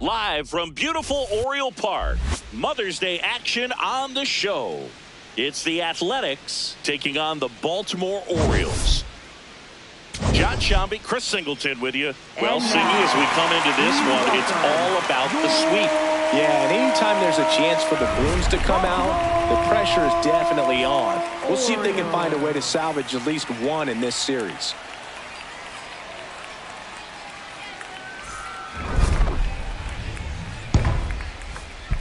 Live from beautiful Oriole Park, Mother's Day action on the show. It's the Athletics taking on the Baltimore Orioles. John Shambi, Chris Singleton with you. Well, Singy, as we come into this one, it's all about the sweep. Yeah, and anytime there's a chance for the Bruins to come out, the pressure is definitely on. We'll see if they can find a way to salvage at least one in this series.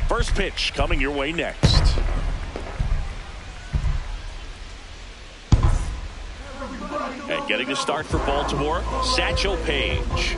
First pitch coming your way next. And getting the start for Baltimore, Satchel Paige.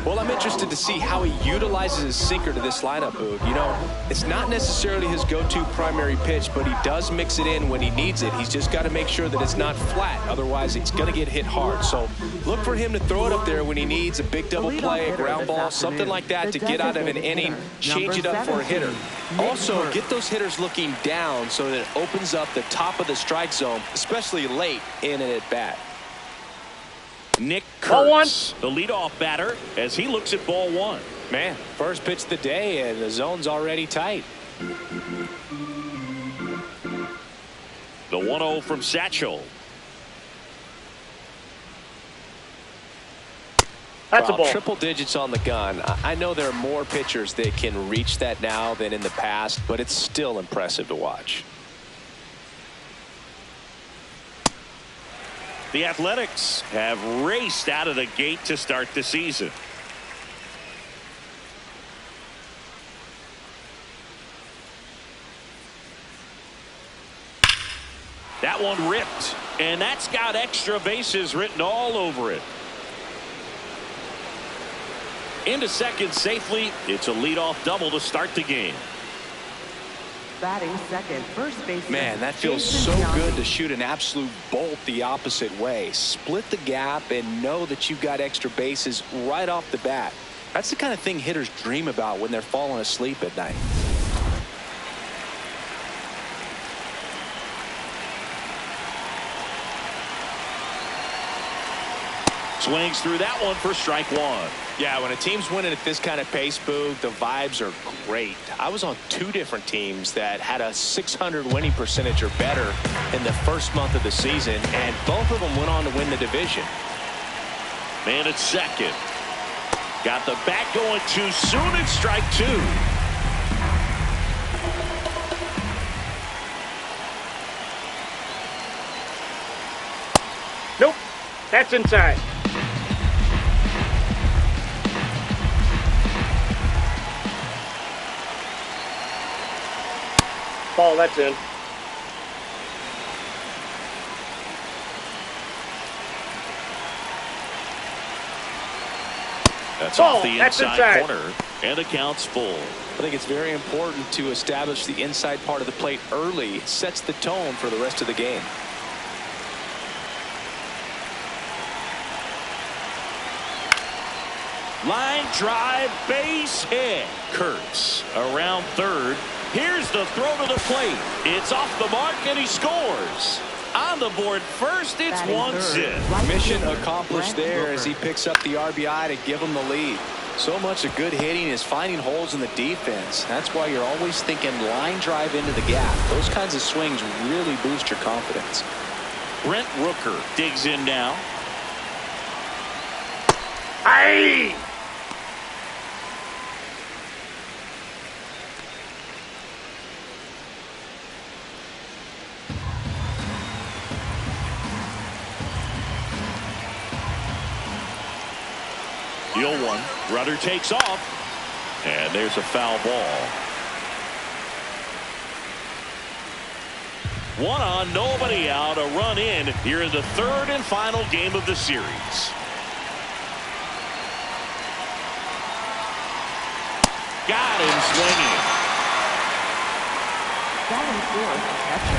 Well, I'm interested to see how he utilizes his sinker to this lineup, Boog. You know, it's not necessarily his go-to primary pitch, but he does mix it in when he needs it. He's just got to make sure that it's not flat. Otherwise, it's going to get hit hard. So look for him to throw it up there when he needs a big double play, a ground ball, something like that to get out of an inning, change it up for a hitter. Also, get those hitters looking down so that it opens up the top of the strike zone, especially late in an at-bat. Nick Kurtz, the leadoff batter, as he looks at ball one. Man, first pitch of the day, and the zone's already tight. The 1-0 from Satchel. That's a ball. Triple digits on the gun. I know there are more pitchers that can reach that now than in the past, but it's still impressive to watch. The Athletics have raced out of the gate to start the season. That one ripped, and that's got extra bases written all over it. Into second safely. It's a leadoff double to start the game. Batting second, first base. Man, that feels so good to shoot an absolute bolt the opposite way. Split the gap and know that you've got extra bases right off the bat. That's the kind of thing hitters dream about when they're falling asleep at night. Swings through that one for strike one. Yeah, when a team's winning at this kind of pace, Boog, the vibes are great. I was on two different teams that had a .600 winning percentage or better in the first month of the season, and both of them went on to win the division. Man at second. Got the bat going too soon at strike two. Nope. That's inside. Ball, that's in. That's ball, off the inside corner, and the count's full. I think it's very important to establish the inside part of the plate early. It sets the tone for the rest of the game. Line drive, base hit. Kurtz around third. Here's the throw to the plate. It's off the mark, and he scores. On the board first, it's 1-0. Mission accomplished there as he picks up the RBI to give him the lead. So much of good hitting is finding holes in the defense. That's why you're always thinking line drive into the gap. Those kinds of swings really boost your confidence. Brent Rooker digs in now. Aye! The 0-1. Rudder takes off. And there's a foul ball. 1 on, nobody out. A run in here in the third and final game of the series. Got him swinging.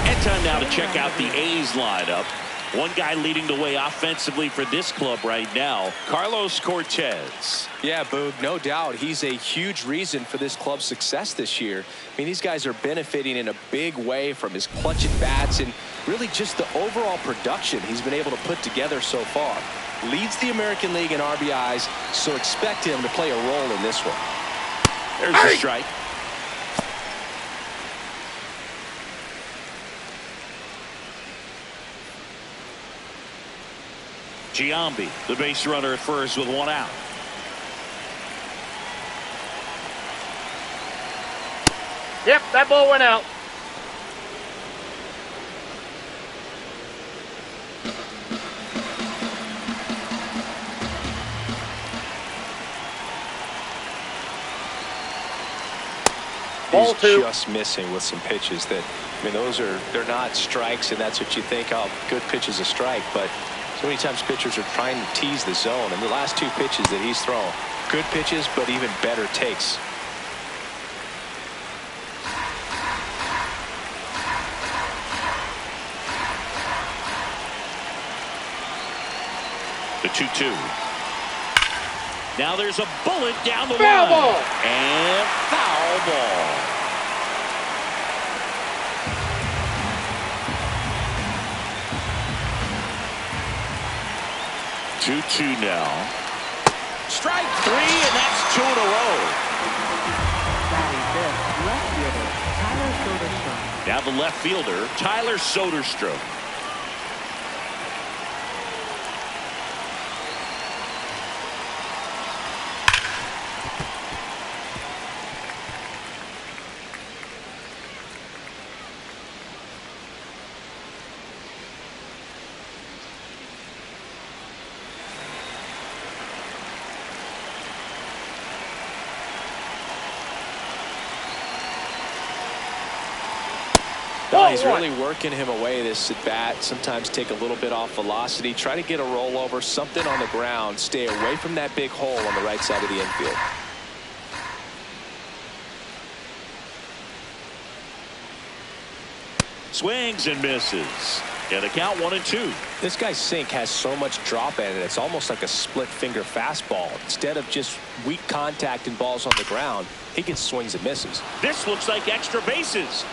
And time now to check out the A's lineup. One guy leading the way offensively for this club right now, Carlos Cortez. Yeah, Boog, no doubt. He's a huge reason for this club's success this year. I mean, these guys are benefiting in a big way from his clutch at bats and really just the overall production he's been able to put together so far. Leads the American League in RBIs, so expect him to play a role in this one. There's a strike. Giambi, the base runner at first with one out. Yep, that ball went out. Ball two. Just missing with some pitches that, I mean, they're not strikes, and that's what you think, oh, good pitch is a strike, but so many times pitchers are trying to tease the zone, and the last two pitches that he's thrown, good pitches, but even better takes. The 2-2. Now there's a bullet down the Foul line. ball. And foul ball. Two now. Strike three, and that's two in a row. Batting fifth, left fielder, Tyler Soderstrom. Now the left fielder, Tyler Soderstrom. No, he's really working him away this at bat. Sometimes take a little bit off velocity. Try to get a rollover, something on the ground. Stay away from that big hole on the right side of the infield. Swings and misses. And the count 1-2. This guy's sink has so much drop in it. It's almost like a split finger fastball. Instead of just weak contact and balls on the ground, he gets swings and misses. This looks like extra bases.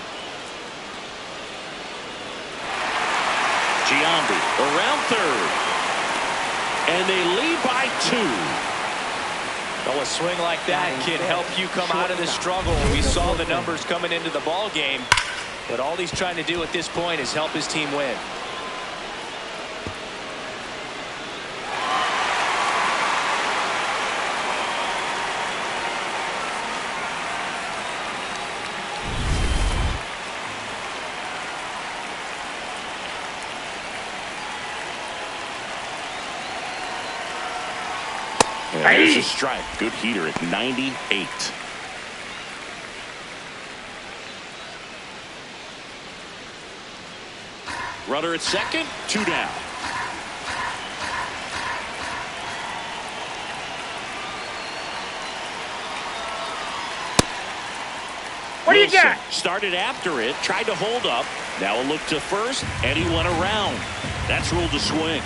Giambi around third. And they lead by 2. Well, a swing like that can help you come out of the struggle. We saw the numbers coming into the ball game, but all he's trying to do at this point is help his team win. And there's a strike. Good heater at 98. Runner at second, 2 down. What do you got? Started after it, tried to hold up. Now a look to first, and he went around. That's ruled a swing.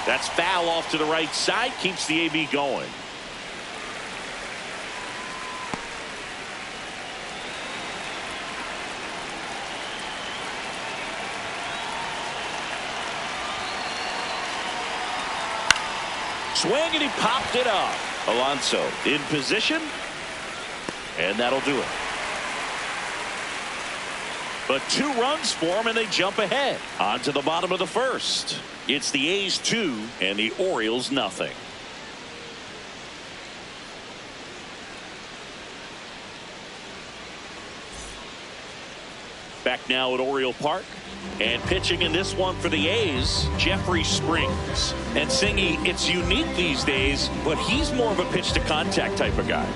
That's foul off to the right side, keeps the AB going. Swing, and he popped it up. Alonso in position, and that'll do it. But 2 runs for him, and they jump ahead. On to the bottom of the first. It's the A's 2 and the Orioles nothing. Back now at Oriole Park. And pitching in this one for the A's, Jeffrey Springs. And Singy, it's unique these days, but he's more of a pitch to contact type of guy.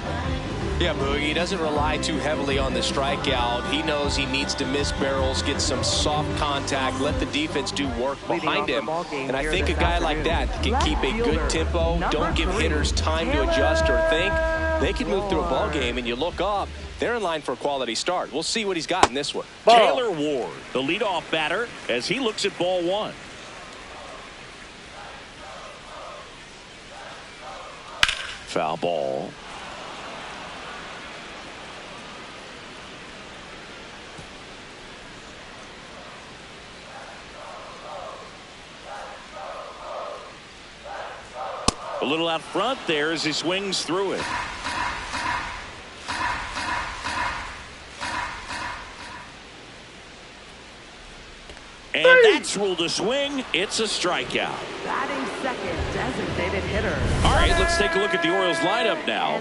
Yeah, Boogie, he doesn't rely too heavily on the strikeout. He knows he needs to miss barrels, get some soft contact, let the defense do work behind him. And I think a guy like that can keep a good tempo, don't give hitters time to adjust or think. They can move through a ball game, and you look up, they're in line for a quality start. We'll see what he's got in this one. Taylor Ward, the leadoff batter, as he looks at ball 1. Foul ball. A little out front there as he swings through it. And that's ruled a swing. It's a strikeout. Batting second, designated hitter. All right, let's take a look at the Orioles lineup now.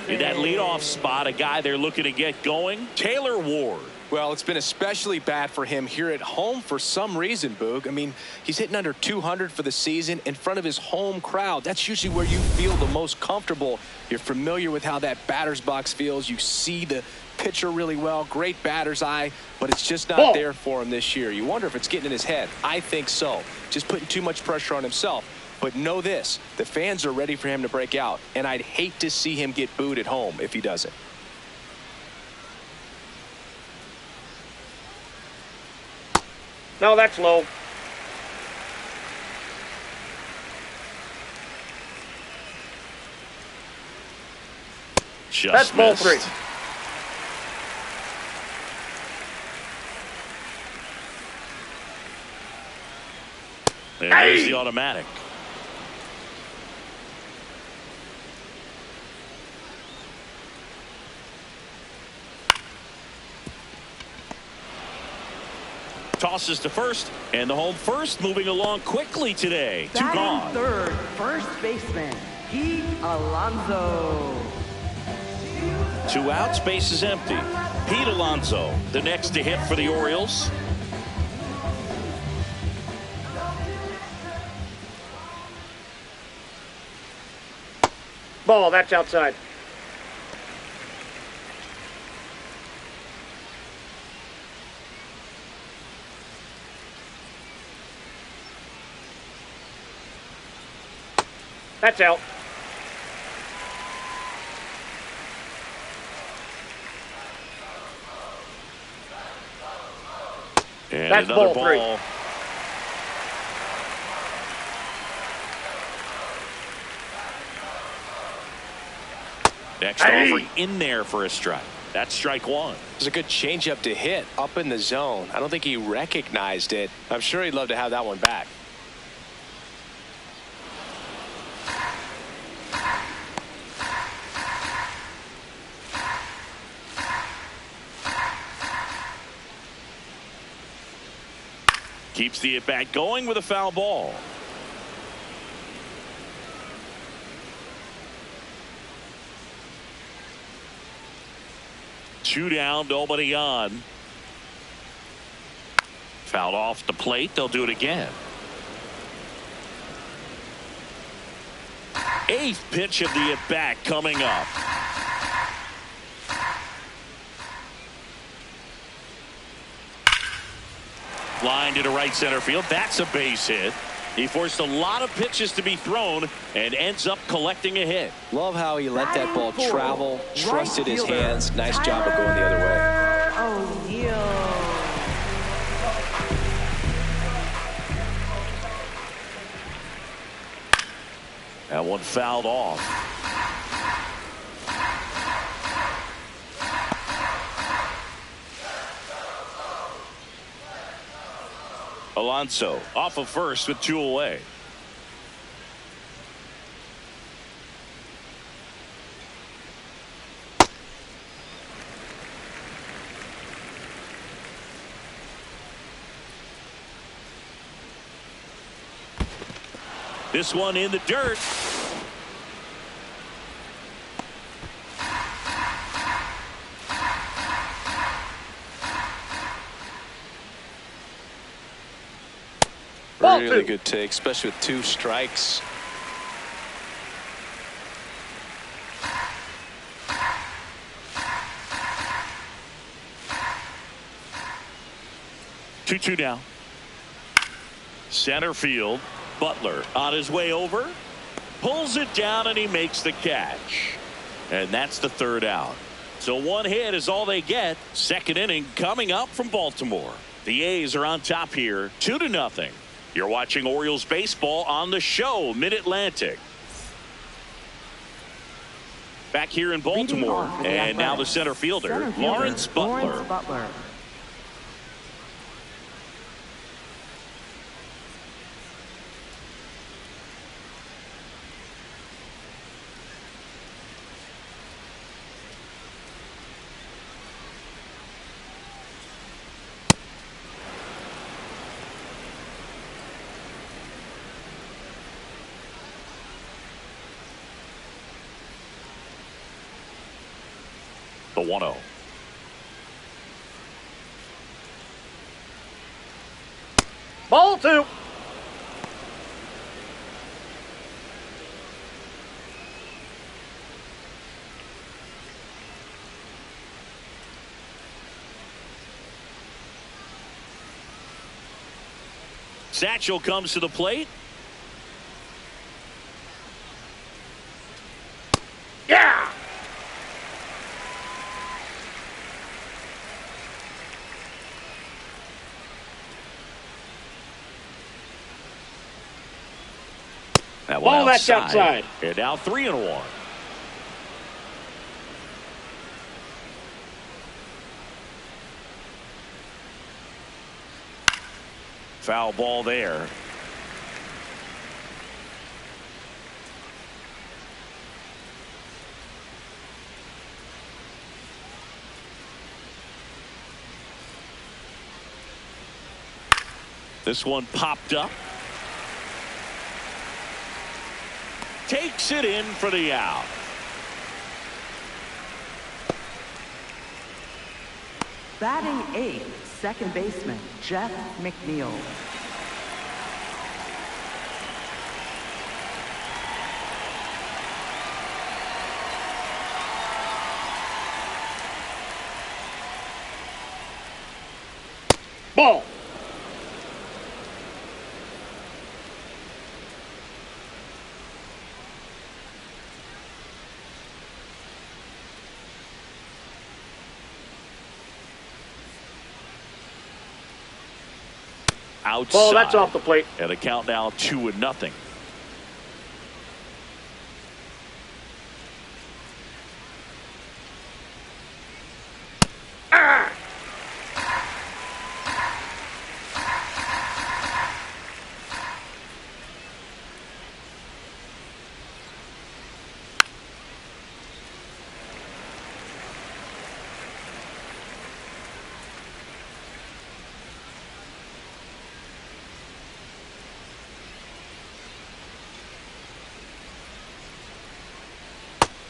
In that leadoff spot, a guy they're looking to get going, Taylor Ward. Well, it's been especially bad for him here at home for some reason, Boog. I mean, he's hitting under 200 for the season in front of his home crowd. That's usually where you feel the most comfortable. You're familiar with how that batter's box feels. You see the pitcher really well, great batter's eye, but it's just not there for him this year. You wonder if it's getting in his head. I think so. Just putting too much pressure on himself. But know this, the fans are ready for him to break out, and I'd hate to see him get booed at home if he doesn't. No, that's low. Just That's ball missed. 3. And there's the automatic. Tosses to first, and the home first moving along quickly today. Two Batting gone. third, first baseman, Pete Alonso. 2 outs, base is empty. Pete Alonso, the next to hit for the Orioles. Ball, that's outside. That's out. And That's another ball 3. ball. Next offer in there for a strike. That's strike 1. It was a good changeup to hit up in the zone. I don't think he recognized it. I'm sure he'd love to have that one back. Keeps the at-bat going with a foul ball. Two down, nobody on. Fouled off the plate. They'll do it again. 8th pitch of the at-bat coming up. Line to the right center field. That's a base hit. He forced a lot of pitches to be thrown and ends up collecting a hit. Love how he let that ball travel, trusted his hands. Nice job of going the other way. O'Neal. That one fouled off. Alonso off of first with 2 away. This one in the dirt. Really good take, especially with 2 strikes. Two now. Center field. Butler on his way over. Pulls it down and he makes the catch. And that's the 3rd out. So 1 hit is all they get. 2nd inning coming up from Baltimore. The A's are on top here, 2-0. You're watching Orioles baseball on the show, Mid-Atlantic. Back here in Baltimore, and now the center fielder, Lawrence Butler. the 1-0. Ball 2. Satchel comes to the plate. Yeah. That Ball, one that's outside. And now 3-1. Foul ball there. This one popped up. Takes it in for the out. Batting 8th, second baseman, Jeff McNeil. Ball. Outside. Ball, that's off the plate. And the count now 2-0.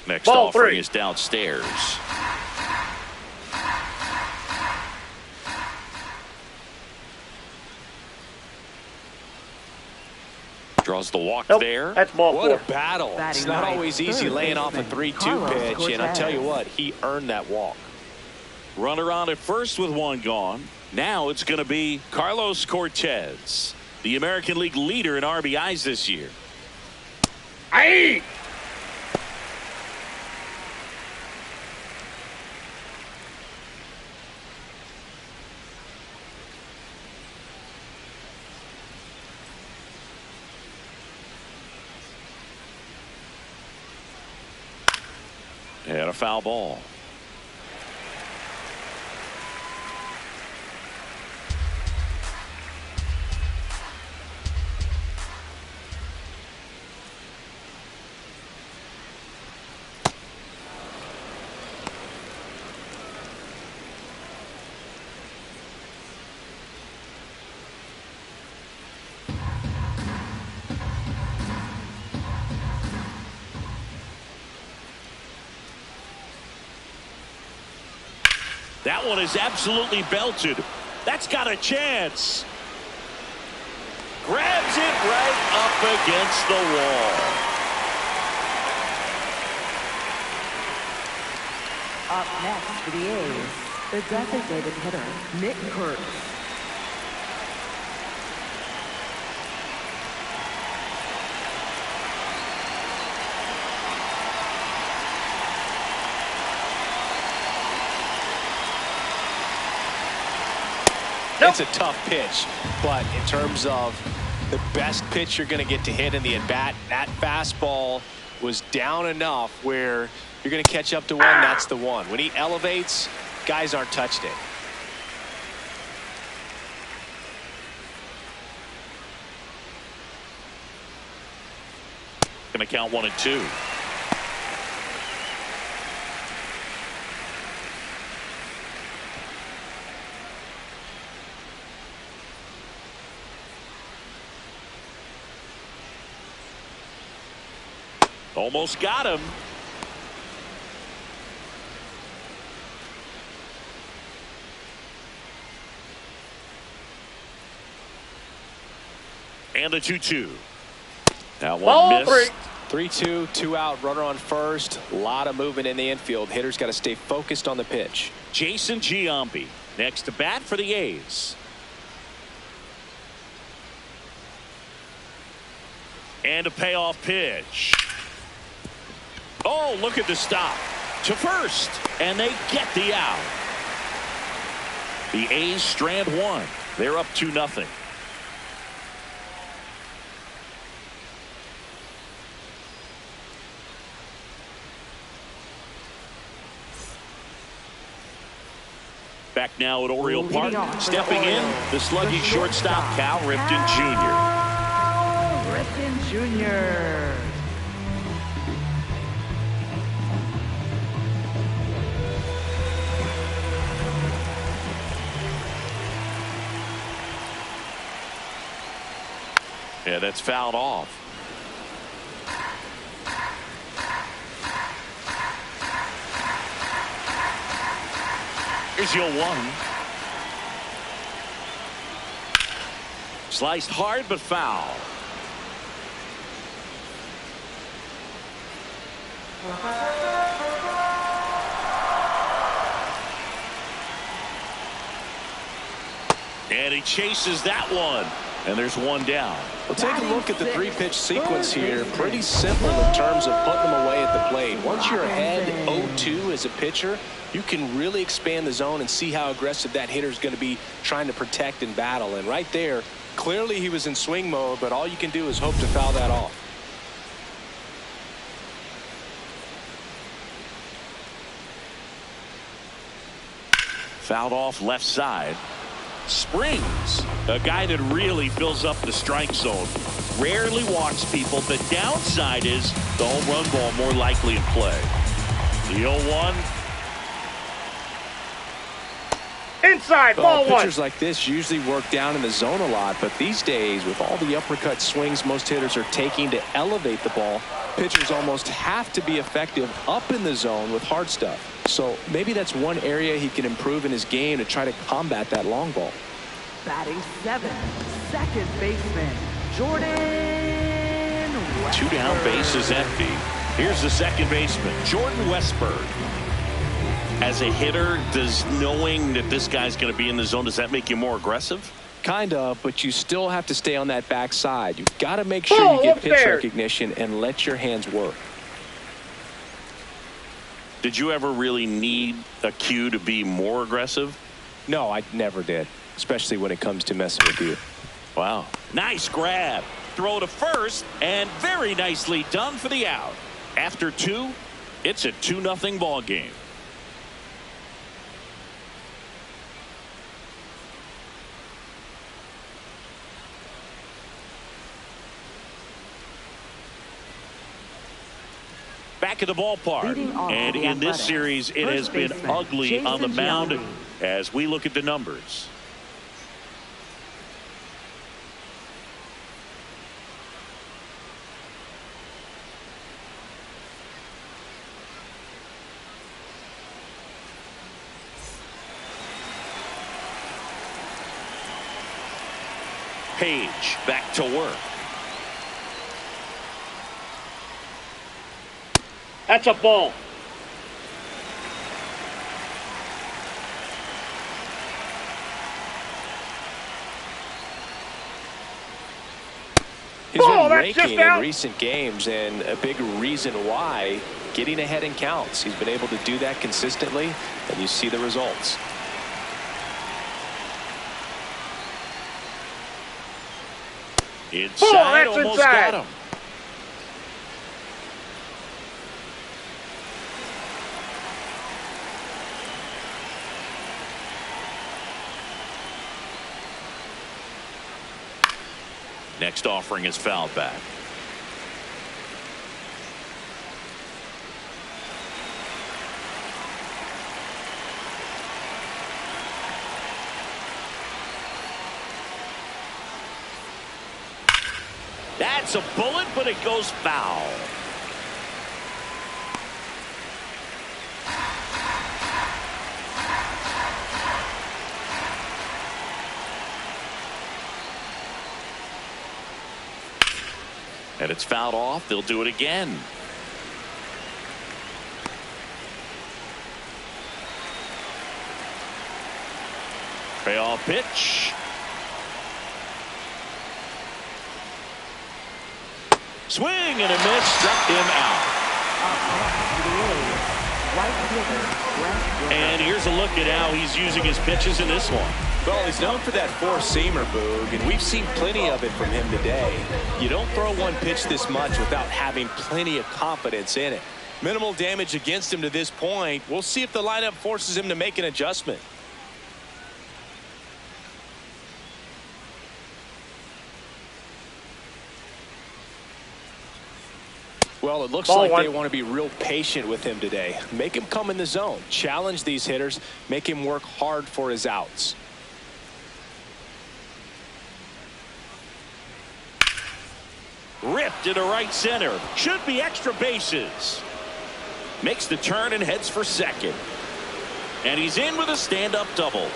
Next Ball offering 3. is downstairs. Draws the walk Nope, there. that's ball What 4. a battle. Batting It's not ninth, always easy third laying off a baseman, 3-2 Carlos pitch, and I tell you Cortez. what, he earned that walk. Runner on at first with one gone. Now it's going to be Carlos Cortez, the American League leader in RBIs this year. Aye. And a foul ball. That one is absolutely belted. That's got a chance. Grabs it right up against the wall. Up next for the A's, the designated hitter, Nick Kurtz. It's a tough pitch, but in terms of the best pitch you're going to get to hit in the at-bat, that fastball was down enough where you're going to catch up to one. That's the one. When he elevates, guys aren't touched it. Going to count 1-2. Almost got him. And the 2-2. That one Ball missed. 3-2, 2 out, runner on first. A lot of movement in the infield. Hitters got to stay focused on the pitch. Jason Giambi next to bat for the A's. And a payoff pitch. Oh, look at the stop. To first. And they get the out. The A's strand one. They're up 2-0. Back now at Oriole Park. Stepping in, the sluggish shortstop, Cal Ripken Jr. Ripken Jr. Yeah, that's fouled off. Here's your 1. Sliced hard but foul. And he chases that one. And there's one down. Well, take a look at the 3-pitch sequence here. Pretty simple in terms of putting them away at the plate. Once you're ahead 0-2 as a pitcher, you can really expand the zone and see how aggressive that hitter is going to be trying to protect and battle. And right there, clearly he was in swing mode, but all you can do is hope to foul that off. Fouled off left side. Springs, a guy that really fills up the strike zone. Rarely walks people. The downside is the home run ball more likely in play. The 0-1. Inside, ball 1. Pitchers like this usually work down in the zone a lot, but these days, with all the uppercut swings most hitters are taking to elevate the ball, pitchers almost have to be effective up in the zone with hard stuff. So maybe that's one area he can improve in his game to try to combat that long ball. Batting 7, second baseman, Jordan Westburg. 2 down, base is empty. Here's the second baseman, Jordan Westburg. As a hitter, does knowing that this guy's going to be in the zone, does that make you more aggressive? Kind of, but you still have to stay on that backside. You've got to make sure you get pitch recognition and let your hands work. Did you ever really need a cue to be more aggressive? No, I never did, especially when it comes to messing with you. Wow. Nice grab. Throw to first, and very nicely done for the out. After 2, it's a 2-0 ball game. Back at the ballpark, and in this series it has been ugly on the mound as we look at the numbers. Page back to work. That's a ball. He's been raking in recent games, and a big reason why, getting ahead in counts. He's been able to do that consistently, and you see the results. Inside, almost got him. Next offering is fouled back. That's a bullet, but it goes foul. And it's fouled off. They'll do it again. Payoff pitch. Swing and a miss. Struck him out. And here's a look at how he's using his pitches in this one. Well, he's known for that four-seamer, Boog, and we've seen plenty of it from him today. You don't throw one pitch this much without having plenty of confidence in it. Minimal damage against him to this point. We'll see if the lineup forces him to make an adjustment. Well, it looks like they want to be real patient with him today. Make him come in the zone. Challenge these hitters. Make him work hard for his outs. Ripped into right center. Should be extra bases. Makes the turn and heads for second. And he's in with a stand-up double.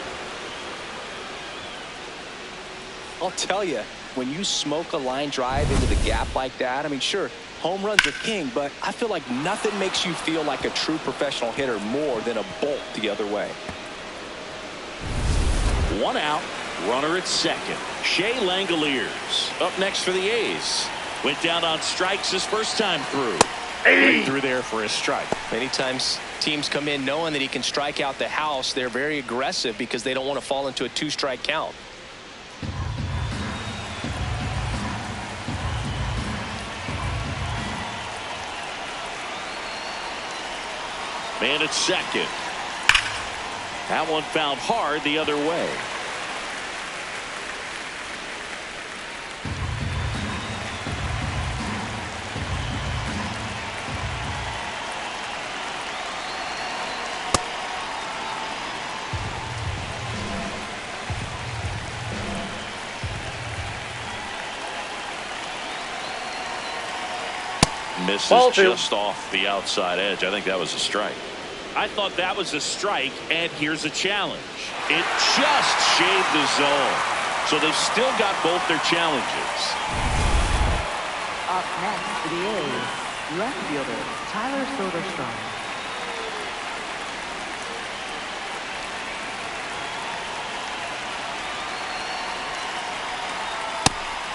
I'll tell you, when you smoke a line drive into the gap like that, I mean, sure, home runs are king, but I feel like nothing makes you feel like a true professional hitter more than a bolt the other way. One out, runner at second. Shea Langoliers up next for the A's. Went down on strikes his first time through. Right through there for a strike. Many times teams come in knowing that he can strike out the house. They're very aggressive because they don't want to fall into a two-strike count. Man at second. That one fouled hard the other way. Misses just off the outside edge. I think that was a strike. I thought that was a strike, and here's a challenge. It just shaved the zone. So they've still got both their challenges. Up next for the A's, left fielder Tyler Silverstone.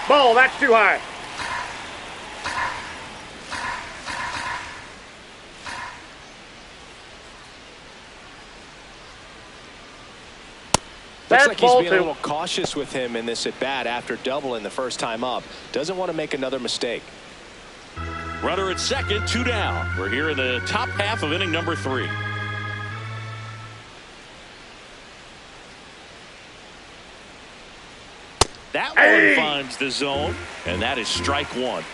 Ball, that's too high. Looks like he's being a little cautious with him in this at-bat after doubling the first time up. Doesn't want to make another mistake. Runner at second, 2 down. We're here in the top half of inning number 3. That one finds the zone, and that is strike 1.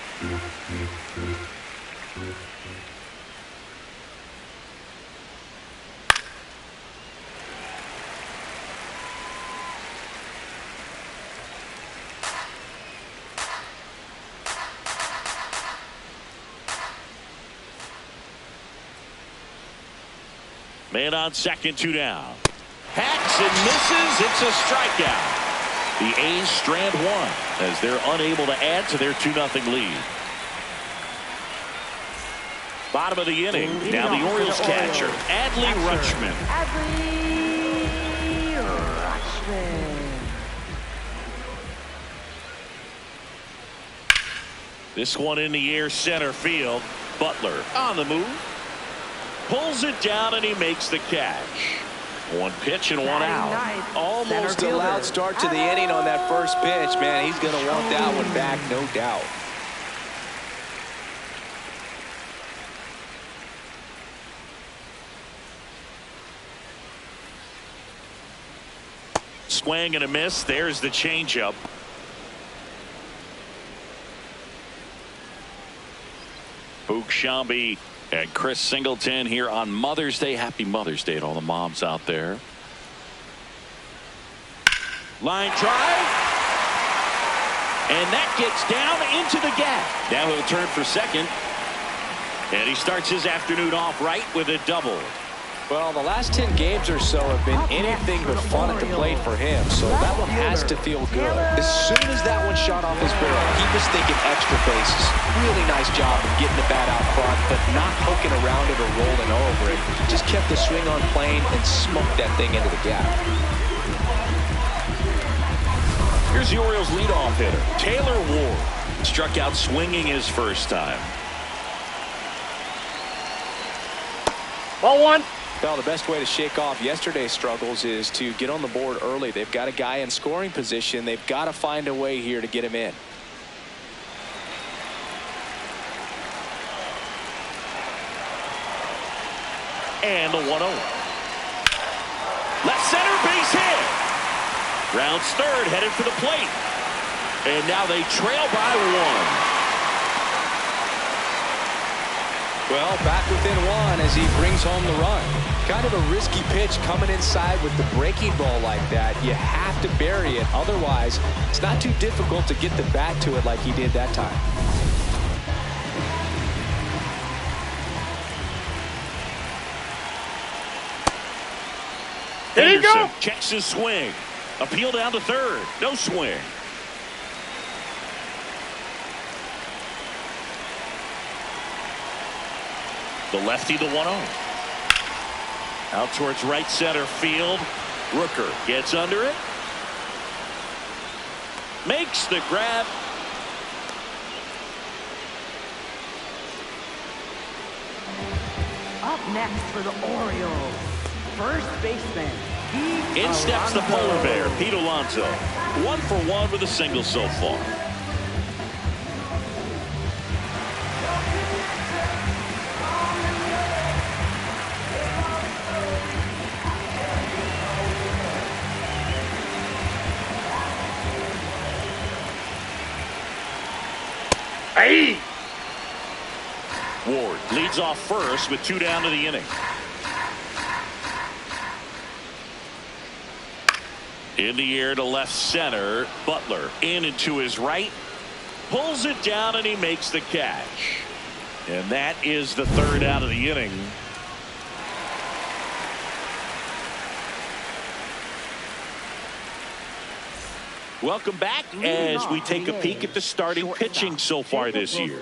Man on second, 2 down. Hacks and misses. It's a strikeout. The A's strand 1 as they're unable to add to their 2-0 lead. Bottom of the inning. Now the Orioles catcher, Adley Rutschman. This one in the air, center field. Butler on the move. Pulls it down and he makes the catch. 1 pitch and 1 out. Almost a loud start to the inning on that first pitch, man. He's going to want that one back, no doubt. Swing and a miss. There's the changeup. Boog Sciambi and Chris Singleton here on Mother's Day. Happy Mother's Day to all the moms out there. Line drive. And that gets down into the gap. Now he'll turn for second. And he starts his afternoon off right with a double. Well, the last 10 games or so have been anything but fun at the plate for him, so that one has to feel good. As soon as that one shot off his barrel, he was thinking extra bases. Really nice job of getting the bat out front, but not poking around it or rolling over it. Just kept the swing on plane and smoked that thing into the gap. Here's the Orioles leadoff hitter, Taylor Ward. Struck out swinging his first time. Ball one. Well, the best way to shake off yesterday's struggles is to get on the board early. They've got a guy in scoring position. They've got to find a way here to get him in. And the 1-0. Left center base hit. Rounds third, headed for the plate. And now they trail by 1. Well, back within 1 as he brings home the run. Kind of a risky pitch coming inside with the breaking ball like that. You have to bury it. Otherwise, it's not too difficult to get the bat to it like he did that time. There you go. Checks his swing. Appeal down to third. No swing. The lefty, the 1-0. Out towards right center field. Rooker gets under it. Makes the grab. Up next for the Orioles, first baseman. In steps the polar bear, Pete Alonso. 1 for 1 with a single so far. Hey! Ward leads off first with 2 down to the inning. In the air to left center. Butler in and to his right. Pulls it down and he makes the catch. And that is the 3rd out of the inning. Welcome back as we take a peek at the starting pitching so far this year.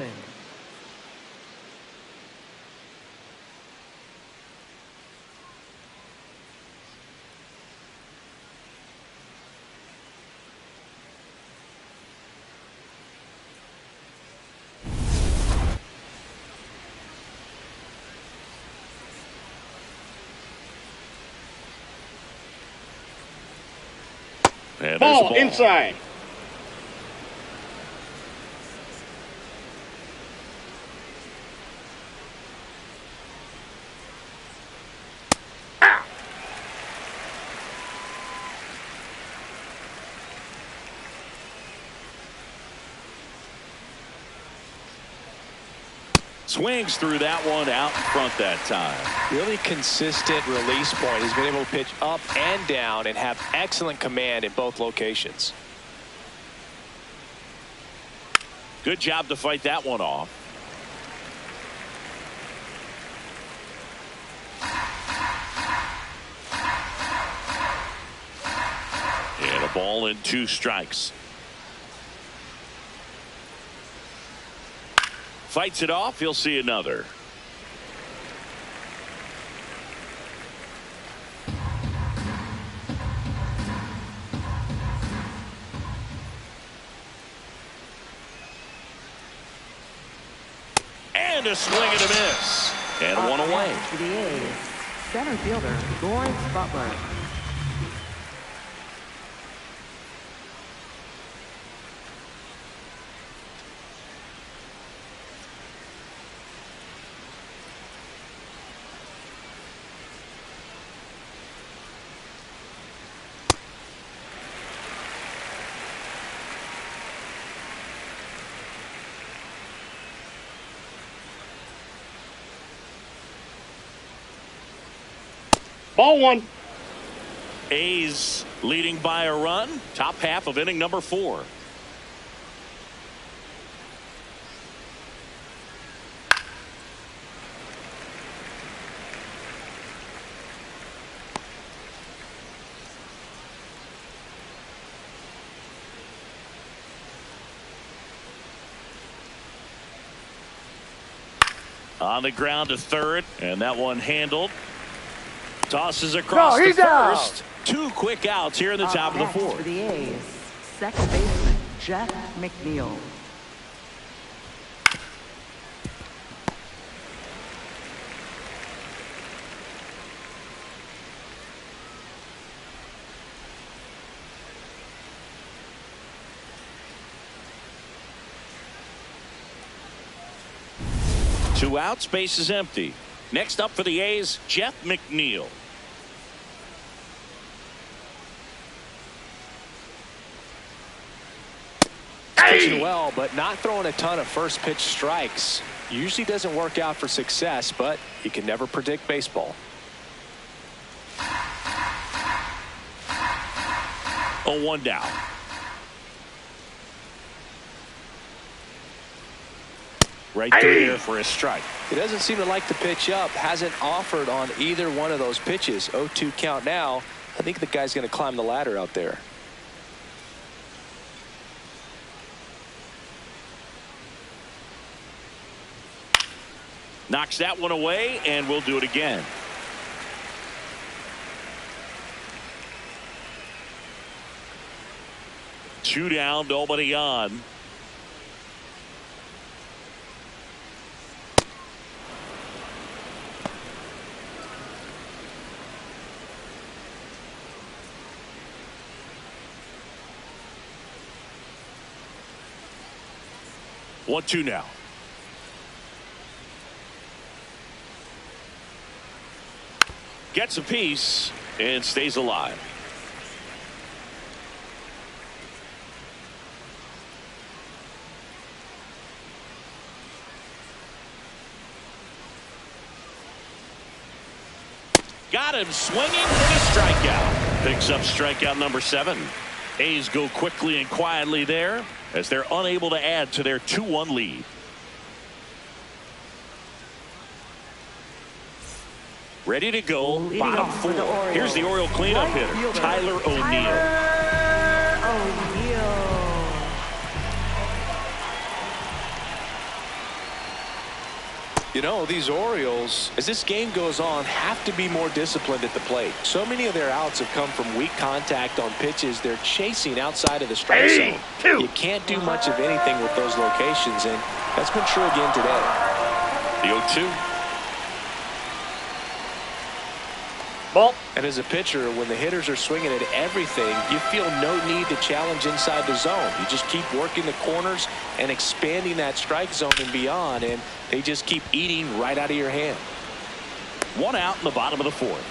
And ball inside. Swings through that one out in front that time. Really consistent release point. He's been able to pitch up and down and have excellent command in both locations. Good job to fight that one off. And a ball and 2 strikes. Fights it off. He'll see another. And a swing and a miss. And one away. To the A's, center fielder Lawrence Butler. Ball 1. A's leading by a run. Top half of inning number 4. On the ground to third, and that one handled. Tosses across No, to he's out. first. 2 quick outs here in the top of the Next fourth. for the A's, second baseman Jeff McNeil. Two outs, base is empty. Next up for the A's, Jeff McNeil. Pitching well, but not throwing a ton of first pitch strikes. Usually doesn't work out for success, but you can never predict baseball. 0-1 down. Right through there for a strike. He doesn't seem to like the pitch up. Hasn't offered on either one of those pitches. 0-2 count now. I think the guy's going to climb the ladder out there. Knocks that one away, and we'll do it again. Two down, nobody on. One-two now. Gets a piece and stays alive. Got him swinging for the strikeout. Picks up strikeout number 7. A's go quickly and quietly there as they're unable to add to their 2-1 lead. Ready to go, Leading bottom off for 4. the Orioles, Here's the Oriole cleanup right hitter, fielder, Tyler O'Neill. You know, these Orioles, as this game goes on, have to be more disciplined at the plate. So many of their outs have come from weak contact on pitches they're chasing outside of the strike zone. You can't do much of anything with those locations, and that's been true again today. The 0-2. Ball. And as a pitcher, when the hitters are swinging at everything, you feel no need to challenge inside the zone. You just keep working the corners and expanding that strike zone and beyond, and they just keep eating right out of your hand. 1 out in the bottom of the 4th.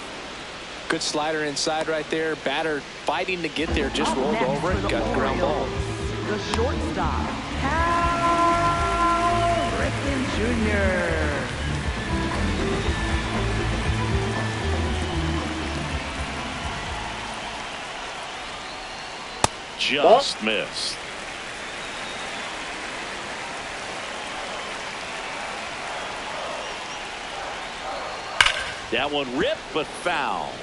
Good slider inside right there. Batter fighting to get there, just rolled over it, got the ground ball. The shortstop, Cal Ripken Jr. Just missed. That one ripped but foul.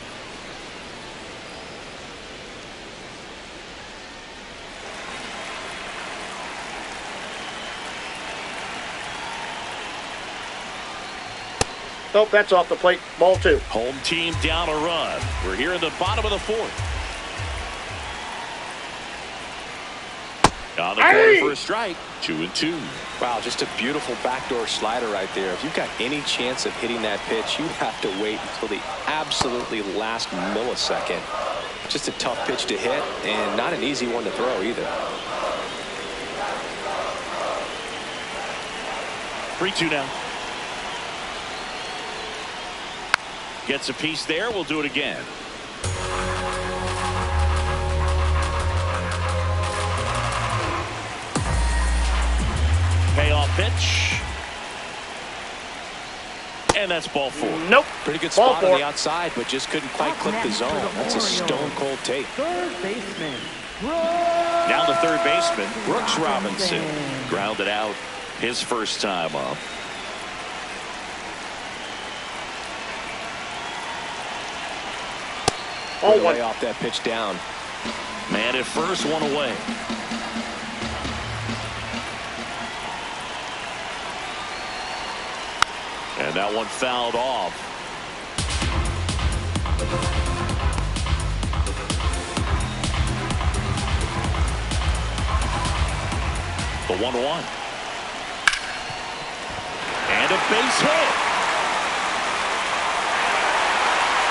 Nope, that's off the plate. Ball 2. Home team down a run. We're here in the bottom of the 4th. On the corner for a strike. 2-2. Wow, just a beautiful backdoor slider right there. If you've got any chance of hitting that pitch, you have to wait until the absolutely last millisecond. Just a tough pitch to hit, and not an easy one to throw either. 3-2 now. Gets a piece there. We'll do it again. Payoff pitch. And that's ball 4. Nope. Pretty good Ball spot on 4. the outside, but just couldn't quite clip the zone. That's a stone-cold take. Third baseman, Down to third baseman, Brooks Robinson. Grounded out his first time up. Ball Way 1. off that pitch down. Man at first, one away. And that one fouled off. The 1-1. And a base hit.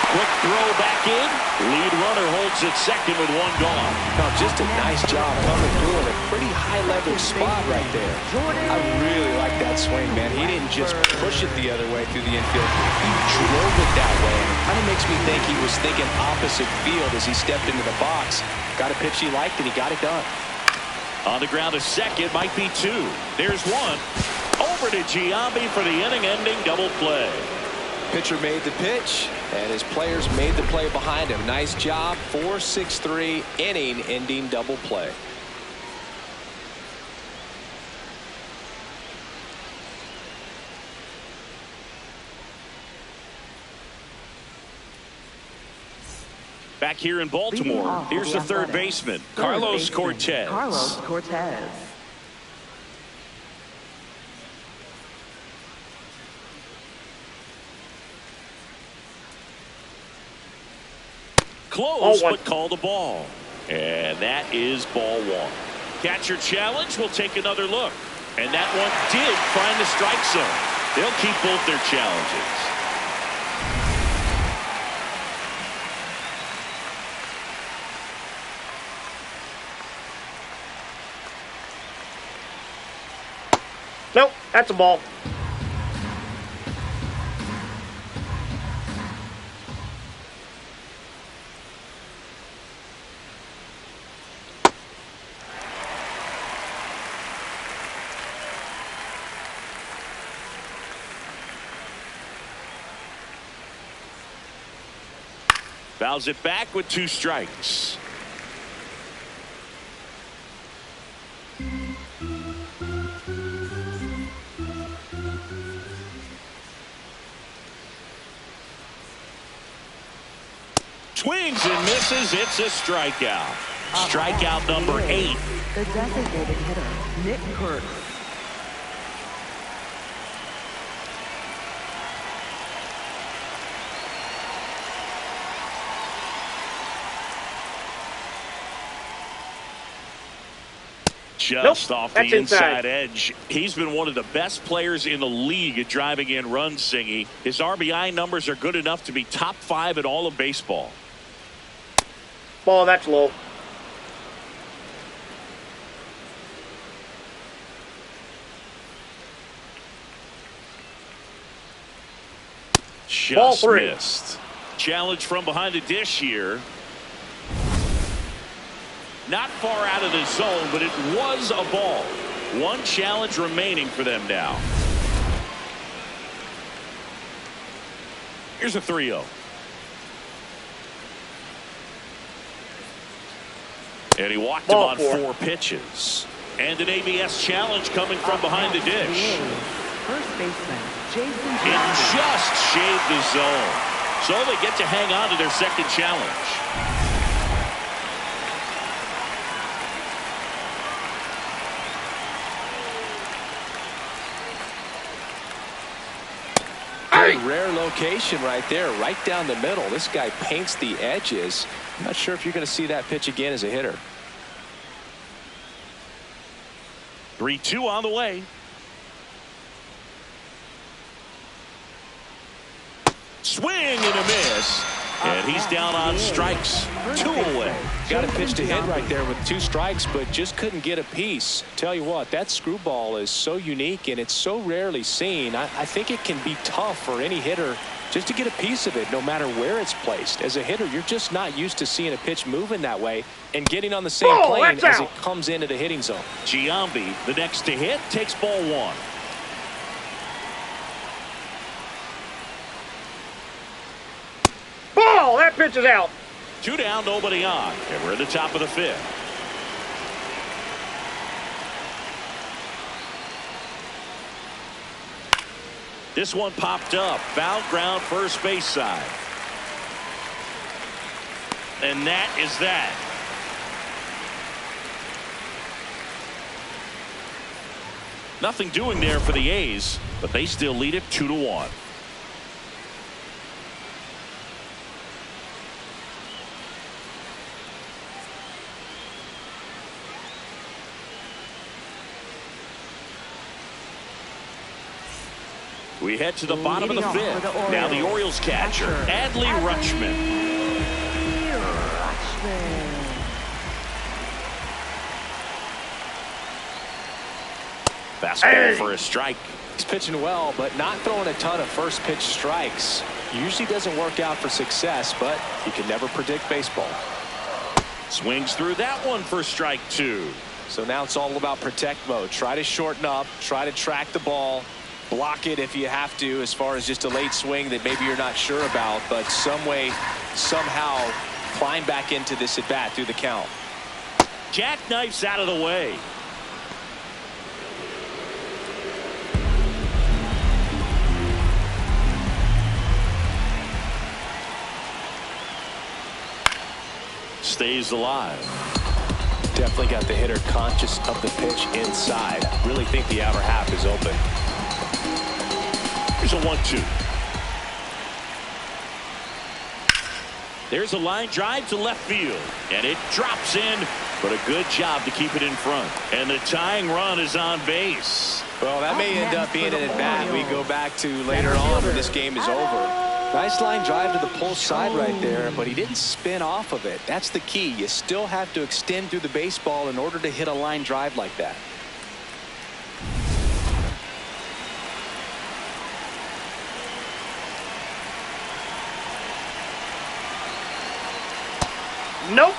Quick throw back in. Lead runner holds it second with one gone. Now, just a nice job coming through in a pretty high leverage spot right there. I really like that swing, man. He didn't just push it the other way through the infield. He drove it that way. And it kind of makes me think he was thinking opposite field as he stepped into the box. Got a pitch he liked, and he got it done. On the ground to second, might be two. There's one. Over to Giambi for the inning-ending double play. Pitcher made the pitch, and his players made the play behind him. Nice job. 4-6-3 inning-ending double play. Back here in Baltimore, here's the third baseman, Carlos Cortez. Carlos Cortez. Close, but called a ball. And that is ball one. Catcher challenge. We'll take another look. And that one did find the strike zone. They'll keep both their challenges. Nope, that's a ball. Fouls it back with two strikes. Swings and misses. It's a strikeout. Strikeout number 8. The designated hitter, Nick Kurtz. Just off the inside inside edge. He's been one of the best players in the league at driving in runs, Singy. His RBI numbers are good enough to be top 5 in all of baseball. Ball, that's low. Just Ball 3. missed. Challenge from behind the dish here. Not far out of the zone, but it was a ball. One challenge remaining for them now. Here's a 3-0. And he walked him on 4 pitches. And an ABS challenge coming from behind the dish. First baseman, Jason. It just shaved the zone. So they get to hang on to their second challenge. Rare location right there, right down the middle. This guy paints the edges. I'm not sure if you're going to see that pitch again as a hitter. 3-2 on the way. Swing and a miss. And he's down on strikes. 2 away. Got a pitch to hit right there with 2 strikes, but just couldn't get a piece. Tell you what, that screwball is so unique and it's so rarely seen. I think it can be tough for any hitter just to get a piece of it, no matter where it's placed. As a hitter, you're just not used to seeing a pitch moving that way and getting on the same plane as it comes into the hitting zone. Giambi, the next to hit, takes ball 1. Ball, that pitch is out. 2 down, nobody on. And we're at the top of the 5th. This one popped up. Foul ground, first base side. And that is that. Nothing doing there for the A's, but they still lead it 2-1. We head to the bottom of the fifth. Now the Orioles catcher, Adley Rutschman. Fastball for a strike. He's pitching well, but not throwing a ton of first pitch strikes. Usually doesn't work out for success, but you can never predict baseball. Swings through that one for strike 2. So now it's all about protect mode. Try to shorten up, try to track the ball, block it if you have to, as far as just a late swing that maybe you're not sure about, but some way, somehow climb back into this at bat through the count. Jackknifes out of the way. Stays alive. Definitely got the hitter conscious of the pitch inside. Really think the outer half is open. Here's a 1-2. There's a line drive to left field, and it drops in, but a good job to keep it in front. And the tying run is on base. Well, that may end up being an at-bat we go back to later on when this game is over. Nice line drive to the pull side right there, but he didn't spin off of it. That's the key. You still have to extend through the baseball in order to hit a line drive like that. Nope.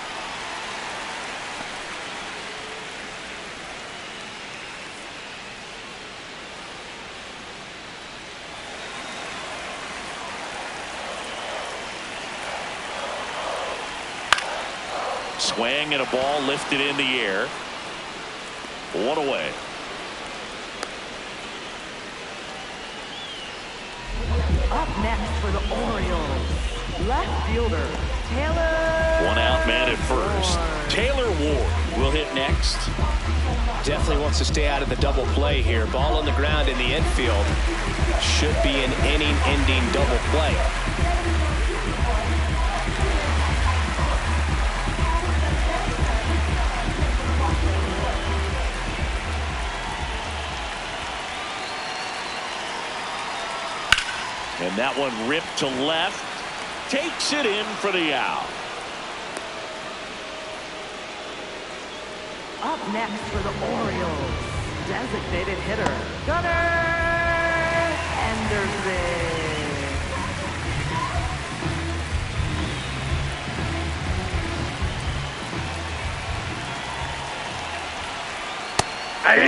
Swing and a ball lifted in the air. 1 away. Up next for the Orioles, left fielder Taylor. 1 out, man at first. Taylor Ward will hit next. Definitely wants to stay out of the double play here. Ball on the ground in the infield. Should be an inning-ending double play. And that one ripped to left. Takes it in for the out. Up next for the Orioles, designated hitter Gunnar Henderson.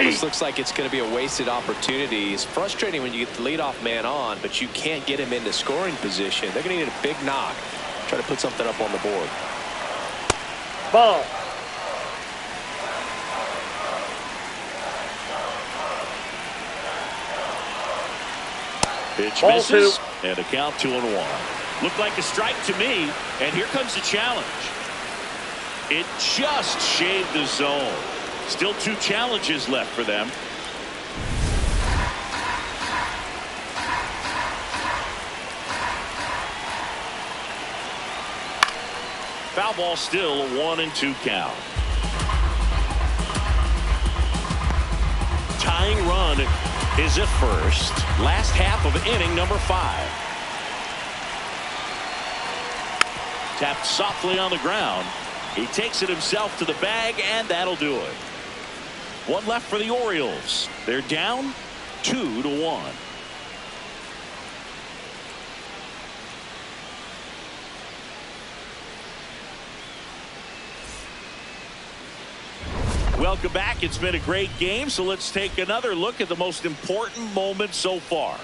This looks like it's going to be a wasted opportunity. It's frustrating when you get the leadoff man on, but you can't get him into scoring position. They're going to need a big knock. Try to put something up on the board. Ball. Pitch Ball misses, 2. and a count 2-1. Looked like a strike to me, and here comes the challenge. It just shaved the zone. Still 2 challenges left for them. Foul ball, still a 1-2 count. Tying run is at first. Last half of inning number 5. Tapped softly on the ground. He takes it himself to the bag, and that'll do it. 1 left for the Orioles. They're down 2-1. Welcome back. It's been a great game, so let's take another look at the most important moment so far.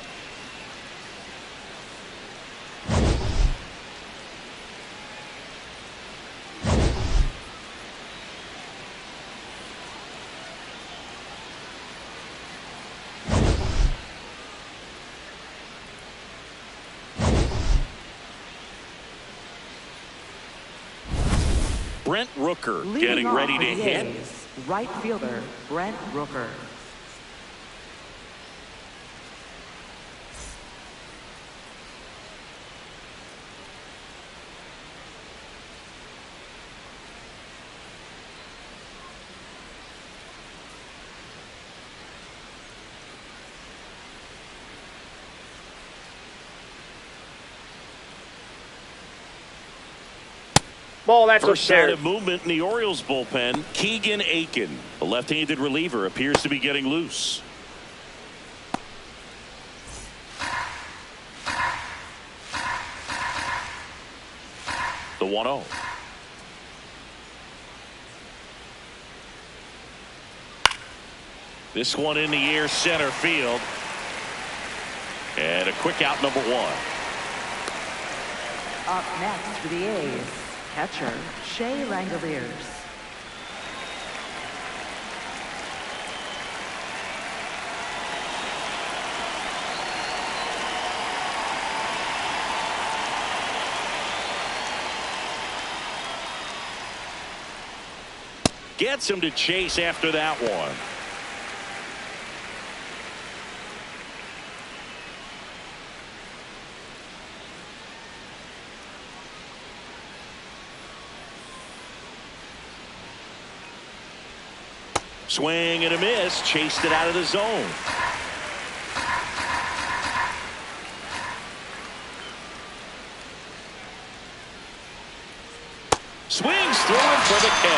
Brent Rooker getting ready to hit. Right fielder Brent Rooker. Ball, that's First sign upstairs. of movement in the Orioles bullpen. Keegan Aiken, the left-handed reliever, appears to be getting loose. The 1-0. This one in the air, center field. And a quick out, number 1. Up next for the A's, catcher Shea Langoliers. Gets him to chase after that one. Swing and a miss. Chased it out of the zone. Swings through him for the K.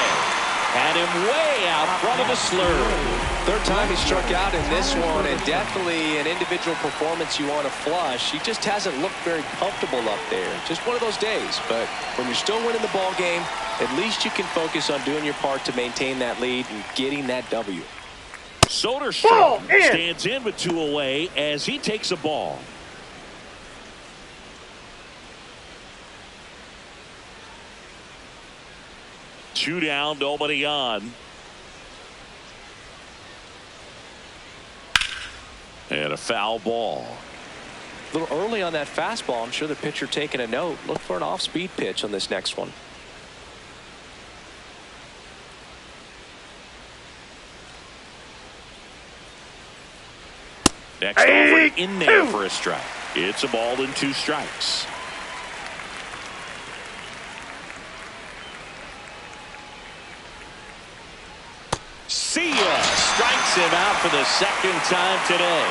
Had him way out front of the slurve. Third time he struck out in this one, and definitely an individual performance you want to flush. He just hasn't looked very comfortable up there. Just one of those days. But when you're still winning the ball game, at least you can focus on doing your part to maintain that lead and getting that W. Soderstrom stands in with 2 away as he takes a ball. Two down, nobody on. And a foul ball. A little early on that fastball. I'm sure the pitcher taking a note. Look for an off-speed pitch on this next one. Next offer in there for a strike. It's a ball and 2 strikes. See ya. Strikes him out for the second time today.